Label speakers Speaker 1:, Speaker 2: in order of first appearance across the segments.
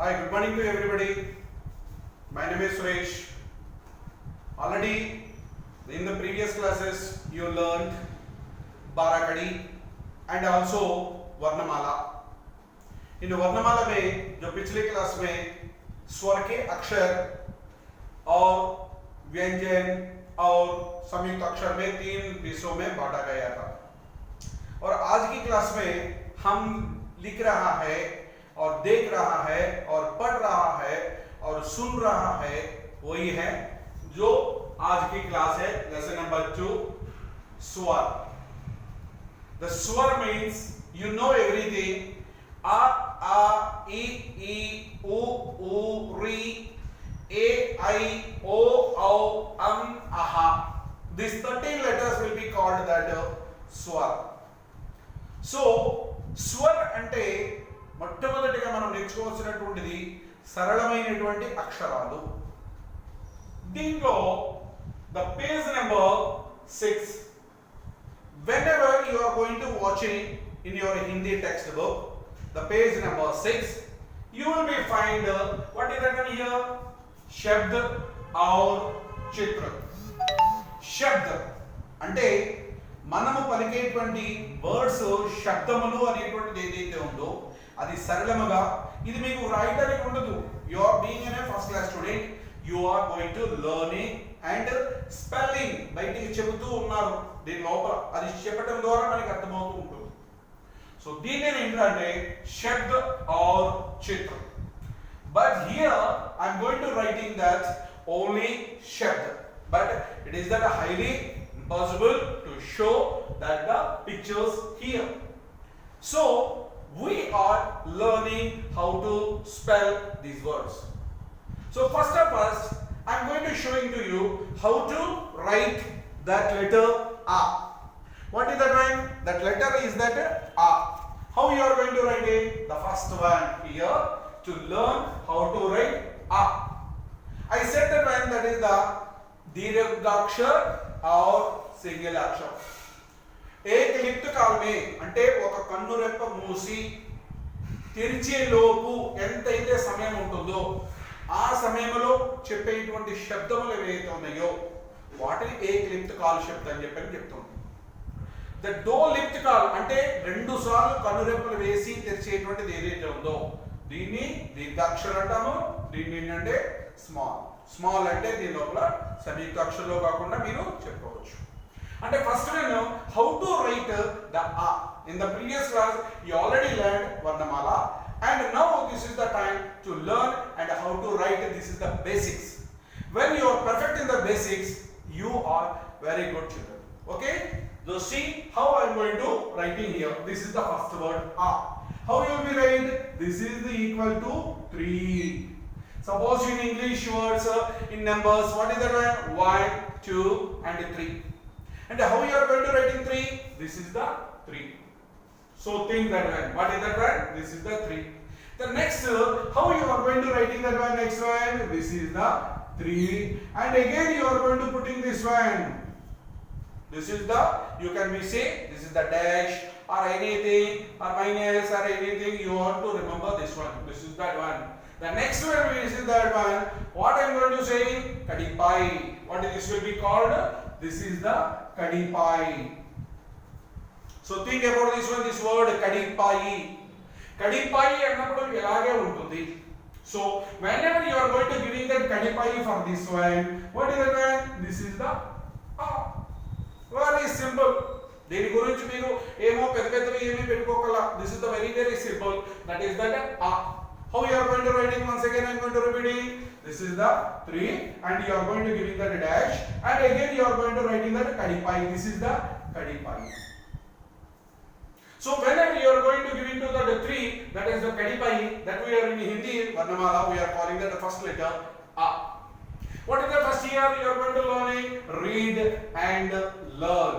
Speaker 1: Hi, good morning to everybody. My name is Suresh. Already in the previous classes you learned Barakadi and also Varnamala. इन वर्णमाला में जो पिछले class में स्वर के अक्षर और व्यंजन और संयुक्त अक्षर में तीन हिस्सों में बांटा गया था और आज की क्लास में हम लिख रहा है और देख रहा है और पढ़ रहा है और सुन रहा है वही है जो आज की क्लास है लेसन नंबर 2 स्वर. The swar means you know everything. A, I, E, U, Ri, A, I, O, Aha. These 13 letters will be called that swar. So, swar అంటే మొట్టమొదటిగా మనం నేర్చుకోవాల్సినటువంటిది సరళమైనటువంటి అక్షరాలు. దీంట్లో the page number 6. Whenever you are going to watching in your Hindi textbook, the page number 6, you will be find what is written here? Shabd or Chitra. Shabd అంటే మనము పలికేటువంటి words శబ్దములు అనేటువంటిది ఏదైతే ఉందో అది సరళముగా ఇది మీకు రాయడానికి ఉండదు. You are being in a first class student, you are going to learning and spelling బయటికి చెబుతూ ఉన్నారు దీని లోపల అది చెప్పడం ద్వారా మనకి అర్థమవుతూ ఉంటుంది. సో దీన్ని ఏంటంటే శబ్ద ఆర్ చిత్ర. But here I am going to writing that only shabd, but it is that highly impossible to show that the pictures here. So we are learning how to spell these words. So first I am going to showing to you how to write that letter A. What is that one? That letter is that A. How you are going to write it? The first one here to learn how to write A. I said that one that is the दीर्घाक्षर और single अक्षर. एक लिप्त काल में అంటే ఒక కన్ను రెప్ప మూసి తెరిచే లోపు ఎంతైతే సమయం ఉంటుందో ఆ సమయంలో చెప్పేటువంటి శబ్దములు ఏవైతే ఉన్నాయో వాటిని ఏక లిప్త కాల్ శబ్దం అని చెప్తాం. ద డో లిప్త కాల్ అంటే రెండు సార్లు కనురెప్పలు వేసి తెరిచేటువంటిది ఏదైతే ఉందో దీన్ని దీర్ఘాక్షరం అంటాము. దీన్ని ఏంటంటే స్మాల్ అంటే దీని లోపల సంయుక్త అక్షరంలో కాకుండా మీరు చెప్పుకోవచ్చు. అంటే ఫస్ట్ నేను హౌ టు రైట్ ద ఆ. In the previous class you already learned varnamala and now this is the time to learn and how to write. This is the basics. When you are perfect in the basics, you are very good children. Okay, so see how I am going to writing here. This is the first word A. How you will be write? This is the equal to 3. Suppose in English words in numbers, what is that one? 1, 2 and 3. And how you are going to write in 3? This is the 3. So think that one. What is that one? This is the 3. The next, how you are going to writing that one? Next one. This is the 3. And again you are going to putting this one. This is the, you can be say, this is the dash or anything or minus or anything. You want to remember this one. This is that one. The next one, this is that one. What I am going to say? Kadipai. What this will be called? This is the Kadipai. So think about this one, this word Kadipai. Kadipai అన్నప్పుడు ఇలాగే ఉంటుంది. So whenever you are going to giving that Kadipai for this one, what is that one? This is the A. Very simple. దీని గురించి మీరు ఏమో పెద్దవి ఏమీ పెట్టుకోకలా. This is the very simple. That is that A. How you are going to writing? Once again I am going to repeating. This is the 3 and you are going to giving that dash and again you are going to writing that Kadipai. This is the Kadipai. So whenever you are going to give into the 3, that is the Kadipai, that we are in Hindi Varnamala, we are calling that the first letter A. What is the first year you are going to learning? Read and learn.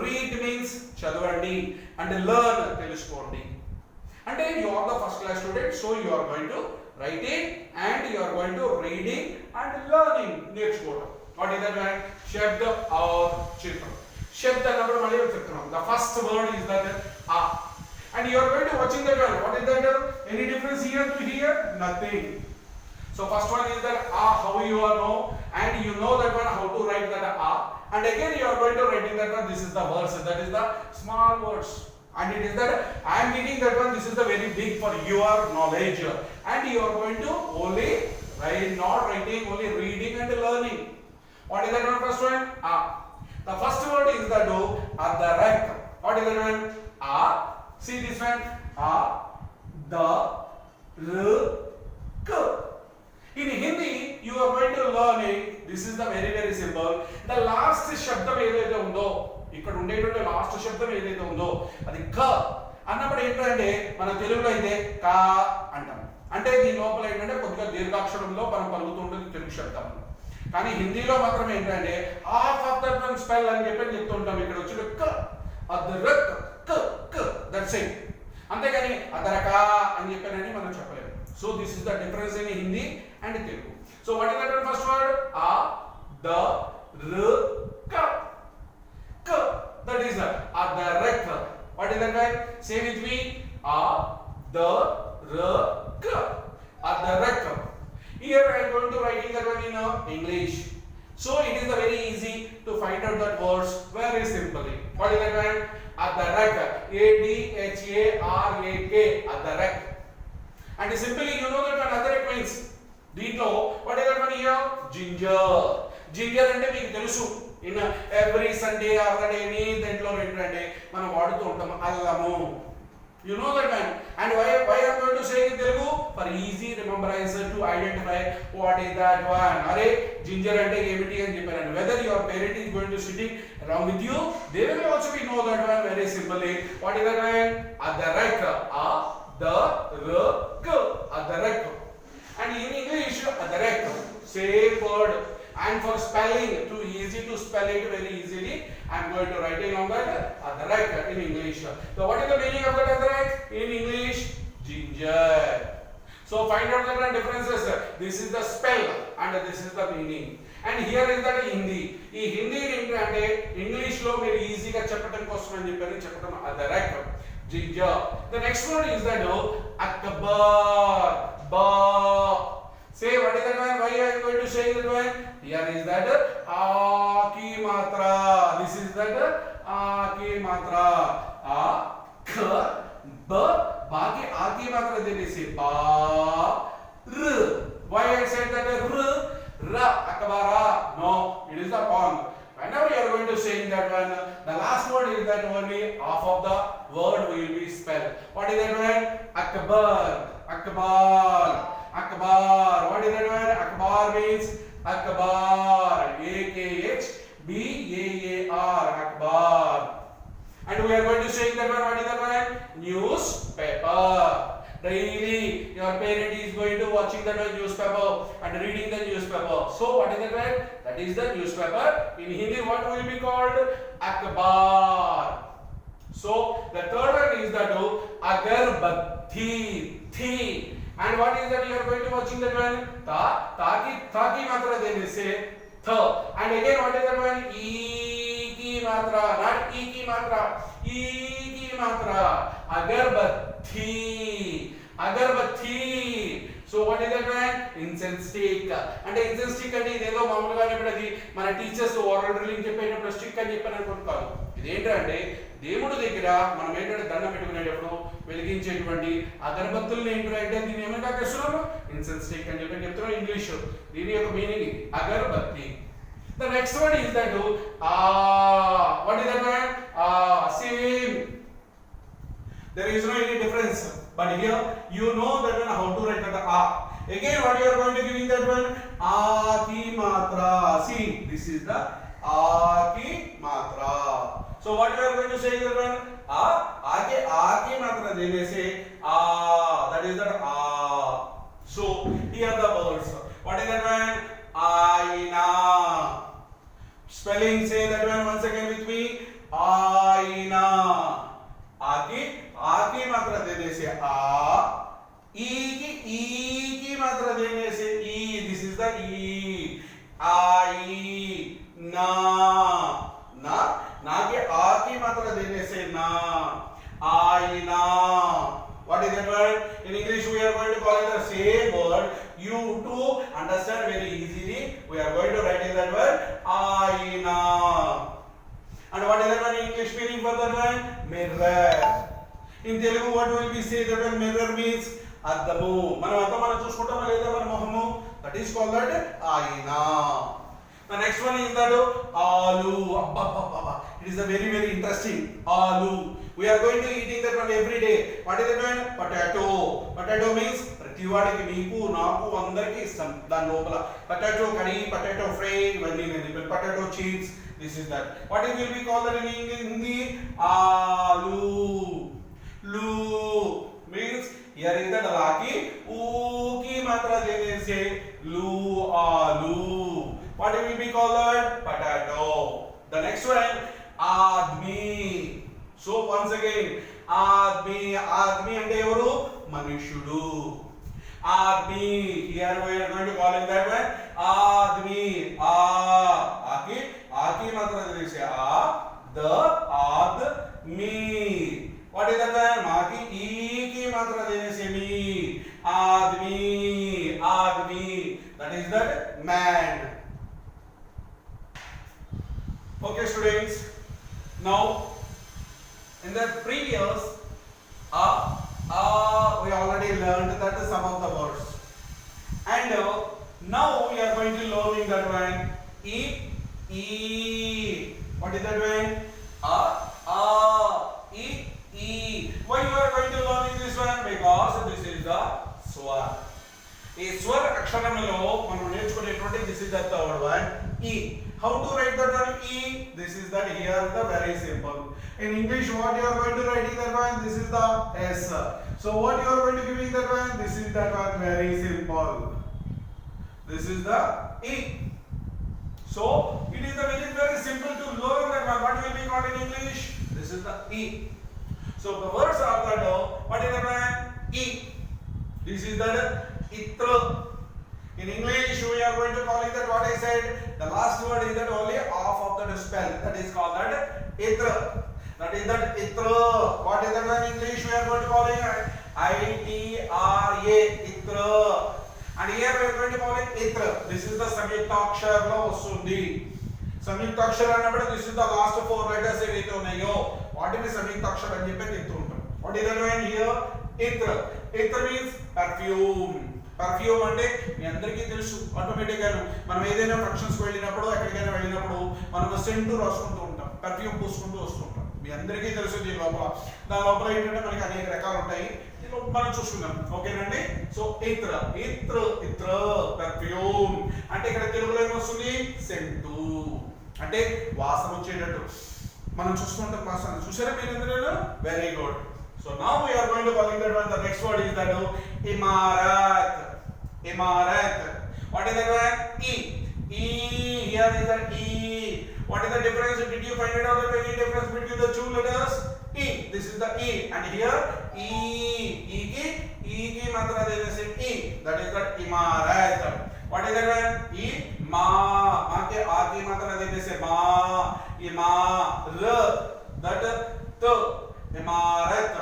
Speaker 1: Read means chadavandi and learn teluskondi. And then you are the first class student, so you are going to writing and you are going to reading and learning next quarter. What is that one? Shabda or Chitra. Shabda number the first word is that A. And you are going to watching that one. What is that? In Any difference here to here? Nothing. So first one is that how you are know, and you know that one how to write that and again you are going to writing that one. This is the words, that is the small words, and it is that I am reading that one. This is the very big for your knowledge, and you are going to only write, not writing, only reading and learning. What is that one? First one the first word is the do the rek. What is that one? See this one, the r k. In Hindi, you are going to learn. This is the very simple. The last శబ్దం ఏదైతే ఉందో, ఇక్కడ ఉండేటువంటి last శబ్దం ఏదైతే ఉందో అది క అన్నప్పుడు ఏంటంటే మన తెలుగులో అయితే కా అంటాం. అంటే దీని లోపల ఏంటంటే కొద్దిగా దీర్ఘాక్షరంలో మనం పలుకుతుంటుంది తెలుగు శబ్దం. కానీ హిందీలో మాత్రం ఏంటంటే half of that one spell అని చెప్పి చెప్తుంటాం. ఇక్కడ వచ్చి క అద్రక్ క క దట్స్ ఇట్. అంతేగాని అదరక అని చెప్పానని మనం చెప్పలేము. So this is the difference in Hindi and Telugu. So what is that first word? The r ka. Ka. That is adarak. What is that word? Say with me. The r ka. Adarak. Here I am going to writing that one in English. So it is very easy to find out that words very simply. What is that word? Adarak. ADHARAK. Adarak. And simply you know that another means దీంట్లో what is that one here? Ginger. Ginger అంటే మీకు తెలుసు. In every Sunday or any దాంట్లో ఏంటంటే మనం వాడుతూ ఉంటాం అల్లము. You know that one. And why I am going to say in Telugu? For easy remembrance to identify what is that one. అరే ginger అంటే ఏమిటి అని చెప్పాను. Whether your parent is going to sitting around with you, they will also be know that one very simply. What is that one? Adarak. The r k. Adarak. And in English adarak, same word. And for spelling, too easy to spell it very easily, I am going to write it on that adarak in English. So what is the meaning of that adarak in English? Ginger. So find out the differences. This is the spell and this is the meaning. And here is that Hindi. ఈ హిందీ ఏంటంటే English లో మీరు ఈజీగా చెప్పడం కోసం అని చెప్పడం adarak. Ginger. The next word is that akbar. Ba. Say what is that one? Why are you going to say that one? Here is that ki matra. This is that ki matra. K b ba ki ki matra dene se ba r. Why I said that r ra akbara? No, it is the wrong. Whenever you are going to say that one, the last word is that only half of the word will be spelled. What is that word? Akbar. Akbar. Akbar. What is that word? Akbar means Akbar. AKHBAAR. Akbar. And we are going to say that one. What is that word? Newspaper. Daily your parent is going to watching the newspaper and reading the newspaper. So what is that word? That is the newspaper. In Hindi what will be called? Akbar. So the third one is that agarbatti. Thi. And what is that you are going to watching that one? Taki matra dene se tha. And again what is that one? E ki matra, not e ki matra. E ki matra. Agarbatti. Agarbatti. So what is that one? Incense stick. And incense stick అంటే ఇదేదో మామూలుగా ఇప్పుడు అది మన teachers oral drilling చెప్పేటప్పుడు stick అని చెప్పాను అనుకుంటారు. ఇది ఏంటంటే దేవుడి దగ్గర మనం ఏంటంటే దండం పెట్టుకునేటప్పుడు వెలిగించేటువంటి అగరబత్తుల్ని ఏంటంటే దీన్ని ఏమైనా చేస్తున్నాము? ఇన్సెన్స్ స్టిక్ అని చెప్పి చెప్తున్నాం ఇంగ్లీష్. దీని యొక్క meaning agarbatti. The next one is that what is that one? Same. There is no any difference. But here you know that one how to write the a. Again what you are going to giving that one? A ki matra. See, this is the a ki matra. So what you are going to say that one? A ki matra dene se a. That is that a. So here the words. What is that one? Aina. Spelling say that one once again with me. Aina. Aki matra dene se a. E ki matra dene se e. This is the e. I na. Na ke a ki matra dene se na. Aina. What is that word? In English we you to understand very easily, we are going to write in that word aina. And what is that one English meaning for that one? Mirror. In Telugu, what will we say that one mirror means? Addamu. మనం చూసుకుంటామా లేదా మన మొహము? That is called that aina. The next one is that aloo. It is a very very interesting. Aloo. We are going to eating that one every day. What is that one? Potato. Potato means ప్రతి వాడికి మీకు నాకు అందరికి ఇష్టం. దాని లోపల potato curry, potato fry, ఇవన్నీ నేను potato chips. This is that. What it will be called that in Hindi? Aloo. Loo means here is that laki. Oo ki matra dene se loo aloo. What it will be called that? Potato. The next one, aadmi. So once again, aadmi ante evaru? Manushudu. Aadmi. Here we are going to call it that one. Aadmi. Aki matra dene a. The aadmi. What is that one? Maki e ki matra dene se mi. Aadmi. That is that man. Okay students, now in the previous we already learned that some of the words, and now we are going to learn in that one e. What is that one? E. Why you are going to learn in this one? Because this is the swar. ఈ స్వర అక్షరములో మనం నేర్చుకునేటువంటి this is the third one, e. How to write that one? E. This is that here the very simple. In English, what you are going to writing that one? This is the S. So what you are going to giving that one? This is that one, very simple. This is the E. So it is the very simple to learn that one. What will be called in English? This is the E. So the words are that what is that one? E. This is the itra. In English, we are going to call it that what I said. The last word is that only half of that spell. That is called that itra. That is that itra. What is that in English? We are going to call it I-T-R-A. Itra. And here we are going to call it itra. This is the samyuktakshar lo vasundi. Samyuktakshar annappudu this is the last four letters evaithe unnayo vaatini samyuktakshar ani cheppi చెప్తూ ఉంటాం. What is that one here? Itra. Itra means perfume. Perfume అంటే మీ అందరికీ తెలుసు, automatic గా మనం ఏదైనా functions కి వెళ్ళినప్పుడు ఎక్కడికైనా వెళ్ళినప్పుడు మనం సెంట్ రాసుకుంటూ ఉంటాం, పర్ఫ్యూమ్ పూసుకుంటూ వస్తుంటాం. మీ అందరికీ తెలుసు దీని లోపల. దాని లోపల ఏంటంటే మనకి అనేక రకాలు ఉంటాయి, మనం చూసుకుందాం. ఓకేనండి. సో ఇత్ర పర్ఫ్యూమ్ అంటే ఇక్కడ తెలుగులో ఏమొస్తుంది? సెంటు అంటే వాసన వచ్చేటట్టు మనం చూస్తుంటాం. వాసన చూసారా మీరు అందరూ? Very good. So now we are going to calling that one. The next word is that imarat. What is that one? E. Here is that E. What is the difference? Did you find it out? Any difference between the two letters? E. This is the E, and here E ki matra dene se E. That is that imarat. What is that one? E. Ma ke a ki matra dene se ma. That t. Imarat.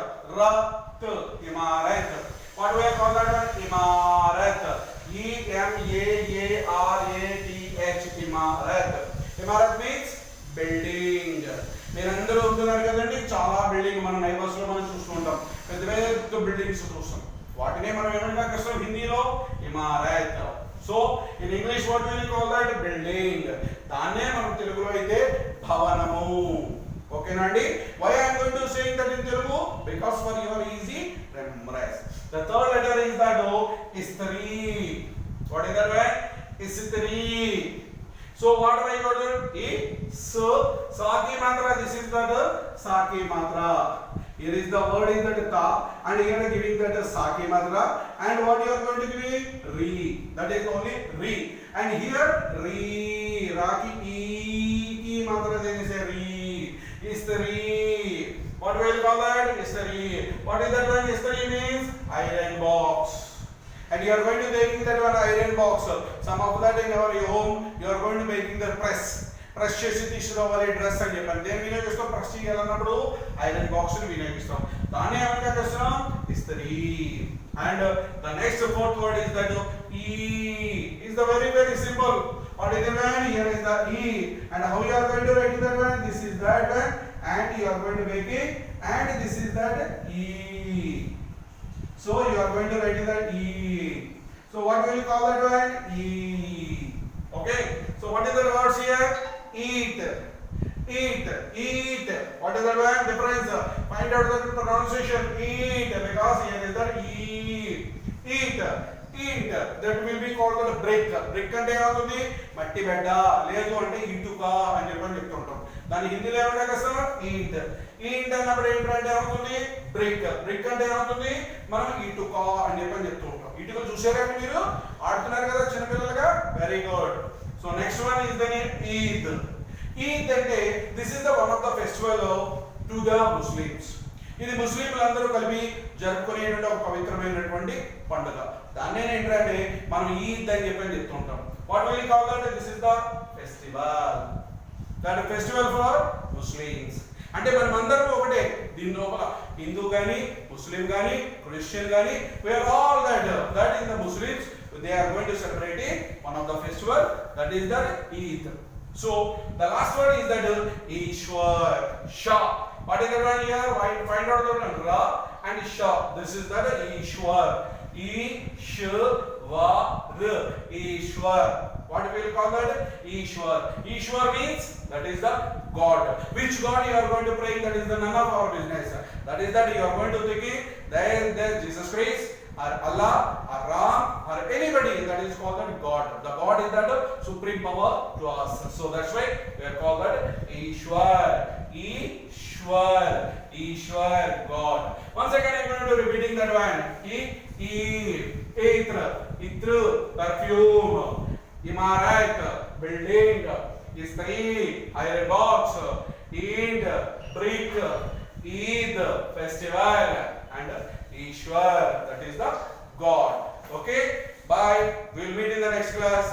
Speaker 1: Imarat. What do I call that one? Imarat. E-M-A-A-R-A-T-H. Imarat. Imarat means building. మీరందరూ ఉంటున్నారు కదండి, చాలా building మన neighbours లో మనం చూస్తుంటాం, పెద్ద పెద్ద బిల్డింగ్స్ చూస్తాం. వాటినే మనం ఏమంటాం కష్టం హిందీలో? Imarat. So in English what will call that? Building. దాన్నే మనం తెలుగులో అయితే భవనము. ఓకేనా అండి? why I am going to saying that in Telugu? Because for your easy remembrance. The third letter is that istri. What is that word? Istri. So what do I got there? E so saki matra. This is that saki matra. Here is the word is that ta, and here giving that saki matra, and what you are going to give? Re. That is only re. And here re raki e ki matra dene se re. Istri. What will call that? Istri. What is that one? Istri means iron box. And you are going to making that one iron box. Some of that in our home you are going to making the press. Press చేసి తీసుకురావాలి dress అని చెప్పాను. దేని వినియోగిస్తాం? Press చేయాలన్నప్పుడు iron box ని వినియోగిస్తాం. దాన్ని ఏమని చేస్తాం? ఇస్త్రీ. And the next fourth word is that E is the very simple. What is the one? Here is the E. And how you are going to write that one? This is that one. And you are going to make it. And this is that E. So you are going to write that E. So what will you call that one? E. Okay. So what is the words here? Eat. Eat. Eat. What is that one? Difference. Find out the pronunciation. Eat. Because here is the E. Eat. Eat. That will be called the brick. Brick అంటే ఏమవుతుంది? మట్టి బెడ్డ. లేదు అంటే ఇటుక అని చెప్పని చెప్తుంటాం. దాని హిందీలో ఏమంటారు కదా సార్? ఈట్. ఈట్ అన్నప్పుడు ఏంటంటే ఏమవుతుంది? బ్రిక్. బ్రిక్ అంటే ఏమవుతుంది? మనం ఇటుక అని చెప్పని చెప్తూ ఉంటాం. ఇటుక చూసారా మీరు? ఆడుతున్నారు కదా చిన్నపిల్లలుగా? Very good. So next one is the Eid. Eid అంటే this is the one of the festival to the Muslims. ఇది ముస్లింలందరూ కలిపి జరుపుకునేటువంటి ఒక పవిత్రమైనటువంటి పండుగ. దాన్నే ఏంటంటే మనం ఈద్ అని చెప్పని చెప్తుంటాం. What will call that? This is the festival. That festival for Muslims. అంటే మనం అందరం ఒకటే. దీని లోపల హిందూ గాని, ముస్లిం గాని, క్రిస్టియన్ గాని, we are all that is the Muslims. They are going to celebrate one of the festival, that is the Eid. So the last word is that Ishwar. Sha. What is the one here? Find out the one. Ra and Sha. This is the Ishwar. Ishwar. Ishwar. What we will call that? Ishwar. Ishwar means that is the God. Which God you are going to pray? That is the none of our business. That is that you are going to think there Jesus Christ or Allah or Ram or anybody, that is called that God. The God is that supreme power to us. So that's why we are called that Ishwar. Ishwar. Ishwar, God. Once again I am going to repeating that one. Itra. Itru, perfume. Imarat, building. Istri, iron box. Eid, brick. Eid, festival. And Ishwar, that is the God. Okay? Bye. We will meet in the next class.